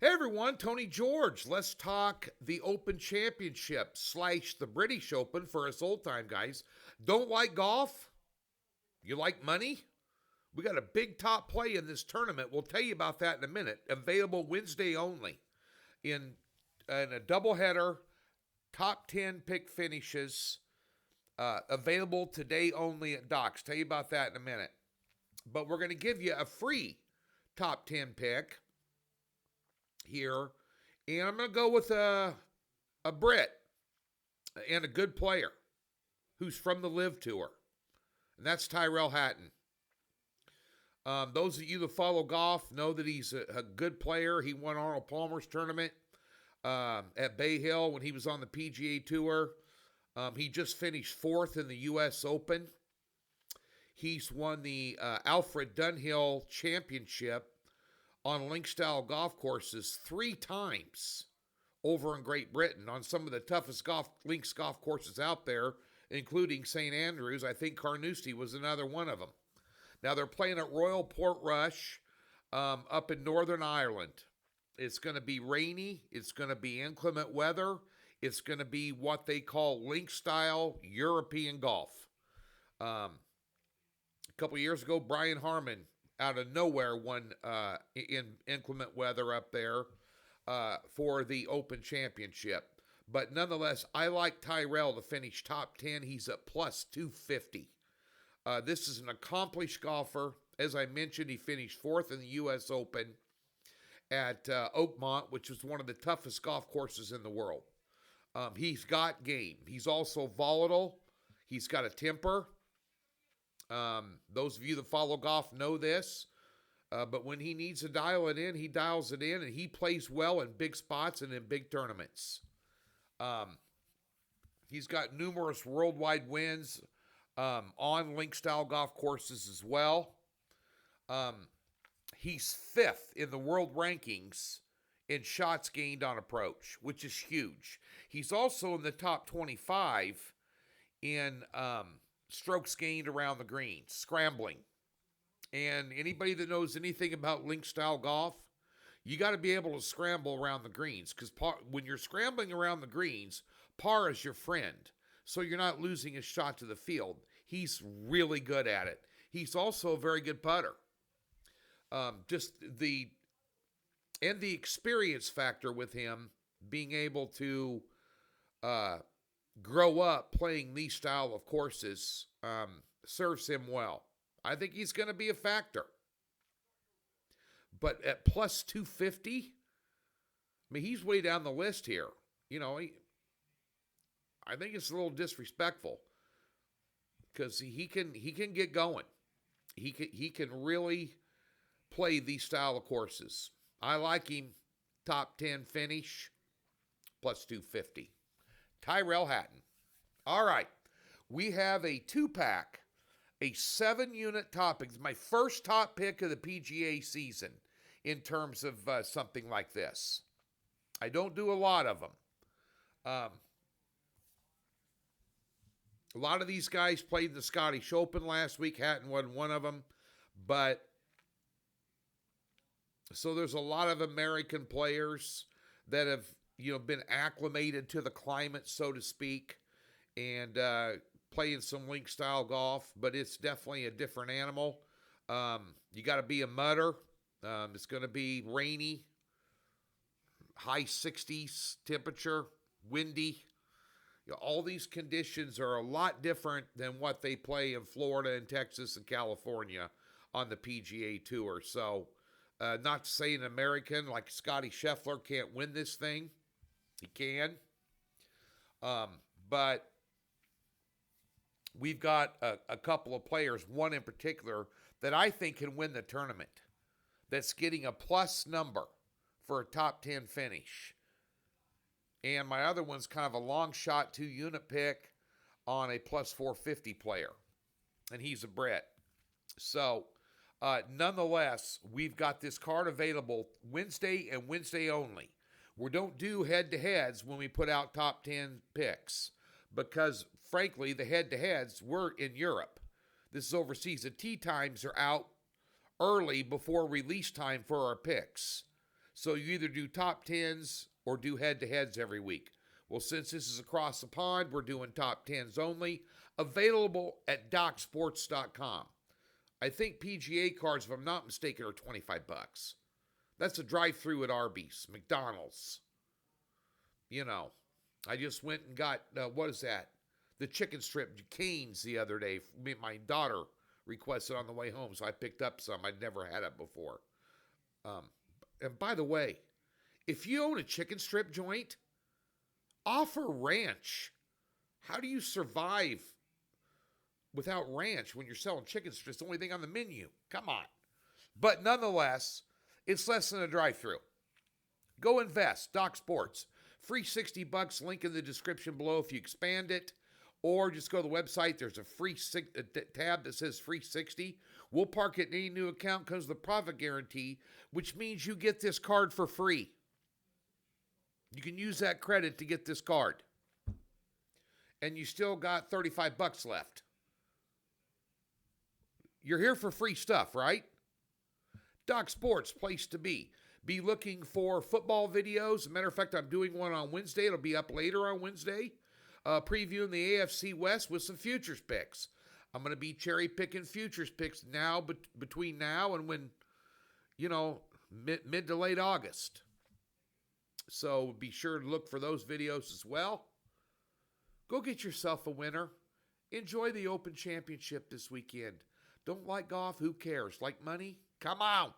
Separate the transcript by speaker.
Speaker 1: Hey everyone, Tony George. Let's talk the Open Championship / the British Open for us old time guys. Don't like golf? You like money? We got a big top play in this tournament. We'll tell you about that in a minute. Available Wednesday only in a doubleheader, top 10 pick finishes. Available today only at Docs. Tell you about that in a minute. But we're going to give you a free top 10 pick here, and I'm going to go with a Brit and a good player who's from the Live Tour, and that's Tyrell Hatton. Those of you that follow golf know that he's a good player. He won Arnold Palmer's tournament at Bay Hill when he was on the PGA Tour. He just finished fourth in the U.S. Open. He's won the Alfred Dunhill Championship on link-style golf courses 3 times over in Great Britain on some of the toughest links golf courses out there, including St. Andrews. I think Carnoustie was another one of them. Now they're playing at Royal Portrush up in Northern Ireland. It's going to be rainy. It's going to be inclement weather. It's going to be what they call link-style European golf. A couple years ago, Brian Harmon out of nowhere won in inclement weather up there for the Open Championship. But nonetheless, I like Tyrell to finish top 10. He's at plus 250. This is an accomplished golfer. As I mentioned, he finished fourth in the U.S. Open at Oakmont, which is one of the toughest golf courses in the world. He's got game. He's also volatile. He's got a temper. Those of you that follow golf know this, but when he needs to dial it in, he dials it in, and he plays well in big spots and in big tournaments. He's got numerous worldwide wins on link-style golf courses as well. He's 5th in the world rankings in shots gained on approach, which is huge. He's also in the top 25 in strokes gained around the greens, scrambling. And anybody that knows anything about link-style golf, you got to be able to scramble around the greens, because when you're scrambling around the greens, par is your friend, so you're not losing a shot to the field. He's really good at it. He's also a very good putter. Just the experience factor with him being able to grow up playing these style of courses serves him well. I think he's going to be a factor. But at plus 250, I mean, he's way down the list here. You know, I think it's a little disrespectful because he can get going. He can really play these style of courses. I like him. Top 10 finish, plus 250. Tyrell Hatton. All right. We have a 2-pack, a 7-unit top pick. It's my first top pick of the PGA season in terms of something like this. I don't do a lot of them. A lot of these guys played in the Scottish Open last week. Hatton wasn't one of them. But so there's a lot of American players that have been acclimated to the climate, so to speak, and playing some link style golf, but it's definitely a different animal. You got to be a mudder. It's going to be rainy, high 60s temperature, windy. All these conditions are a lot different than what they play in Florida and Texas and California on the PGA Tour. So, not to say an American like Scotty Scheffler can't win this thing. He can. But we've got a couple of players, one in particular, that I think can win the tournament, that's getting a plus number for a top 10 finish. And my other one's kind of a long shot 2-unit pick on a plus 450 player. And he's a Brit. So, nonetheless, we've got this card available Wednesday and Wednesday only. We don't do head-to-heads when we put out top 10 picks because, frankly, the head-to-heads were in Europe. This is overseas. The tee times are out early before release time for our picks. So you either do top tens or do head-to-heads every week. Well, since this is across the pond, we're doing top tens only. Available at DocSports.com. I think PGA cards, if I'm not mistaken, are $25. That's a drive-through at Arby's, McDonald's. You know, I just went and got, what is that? The chicken strip canes the other day. My daughter requested on the way home, so I picked up some. I'd never had it before. And by the way, if you own a chicken strip joint, offer ranch. How do you survive without ranch when you're selling chicken strips? It's the only thing on the menu. Come on. But nonetheless, it's less than a drive-through. Go invest. Doc Sports. Free $60. Link in the description below if you expand it. Or just go to the website. There's a free tab that says free 60. We'll park it in any new account. Comes the profit guarantee, which means you get this card for free. You can use that credit to get this card. And you still got $35 left. You're here for free stuff, right? Doc Sports, place to be. Be looking for football videos. As a matter of fact, I'm doing one on Wednesday. It'll be up later on Wednesday. Previewing the AFC West with some futures picks. I'm going to be cherry picking futures picks now, between now and when, mid to late August. So be sure to look for those videos as well. Go get yourself a winner. Enjoy the Open Championship this weekend. Don't like golf? Who cares? Like money? Come on.